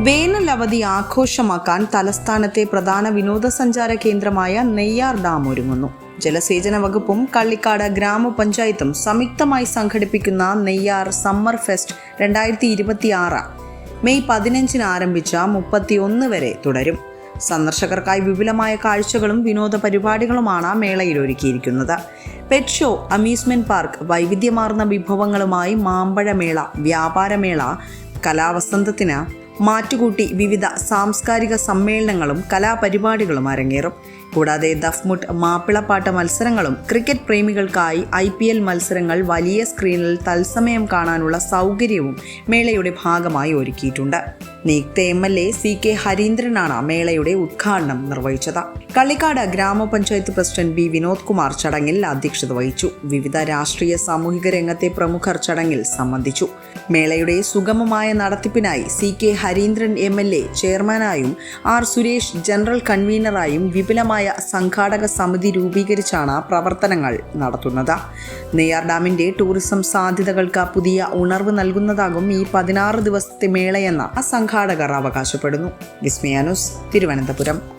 വേനൽ അവധി ആഘോഷമാക്കാൻ തലസ്ഥാനത്തെ പ്രധാന വിനോദസഞ്ചാര കേന്ദ്രമായ നെയ്യാർ ഡാം ഒരുങ്ങുന്നു. ജലസേചന വകുപ്പും കള്ളിക്കാട് ഗ്രാമപഞ്ചായത്തും സംയുക്തമായി സംഘടിപ്പിക്കുന്ന നെയ്യാർ സമ്മർ ഫെസ്റ്റ് 2026 മെയ് 15 ആരംഭിച്ച 31 വരെ തുടരും. സന്ദർശകർക്കായി വിപുലമായ കാഴ്ചകളും വിനോദ പരിപാടികളുമാണ് മേളയിൽ ഒരുക്കിയിരിക്കുന്നത്. പെറ്റ് ഷോ, അമ്യൂസ്മെന്റ് പാർക്ക്, വൈവിധ്യമാർന്ന വിഭവങ്ങളുമായി മാമ്പഴമേള, വ്യാപാരമേള, കലാവസന്തത്തിന് മാറ്റുകൂട്ടി വിവിധ സാംസ്കാരിക സമ്മേളനങ്ങളും കലാപരിപാടികളും അരങ്ങേറും. കൂടാതെ ദഫ്മുട്ട്, മാപ്പിളപ്പാട്ട് മത്സരങ്ങളും ക്രിക്കറ്റ് പ്രേമികൾക്കായി IPL മത്സരങ്ങൾ വലിയ സ്ക്രീനിൽ തത്സമയം കാണാനുള്ള സൗകര്യവും മേളയുടെ ഭാഗമായി ഒരുക്കിയിട്ടുണ്ട്. നിയുക്ത MLA CK ഹരീന്ദ്രനാണ് മേളയുടെ ഉദ്ഘാടനം നിർവഹിച്ചത്. കള്ളിക്കാട് ഗ്രാമപഞ്ചായത്ത് പ്രസിഡന്റ് B വിനോദ് കുമാർ ചടങ്ങിൽ അധ്യക്ഷത വഹിച്ചു. വിവിധ രാഷ്ട്രീയ സാമൂഹിക രംഗത്തെ പ്രമുഖർ ചടങ്ങിൽ സംബന്ധിച്ചു. മേളയുടെ സുഗമമായ നടത്തിപ്പിനായി CK ഹരീന്ദ്രൻ MLA ചെയർമാനായും R സുരേഷ് ജനറൽ കൺവീനറായും വിപുലമായ സംഘാടക സമിതി രൂപീകരിച്ചാണ് പ്രവർത്തനങ്ങൾ നടത്തുന്നത്. നെയ്യാർ ഡാമിന്റെ ടൂറിസം സാധ്യതകൾക്ക് പുതിയ ഉണർവ് നൽകുന്നതാകും ഈ 16 ദിവസത്തെ മേളയെന്ന് സംഘാടകർ അവകാശപ്പെടുന്നു. വിസ്മയ ന്യൂസ്, തിരുവനന്തപുരം.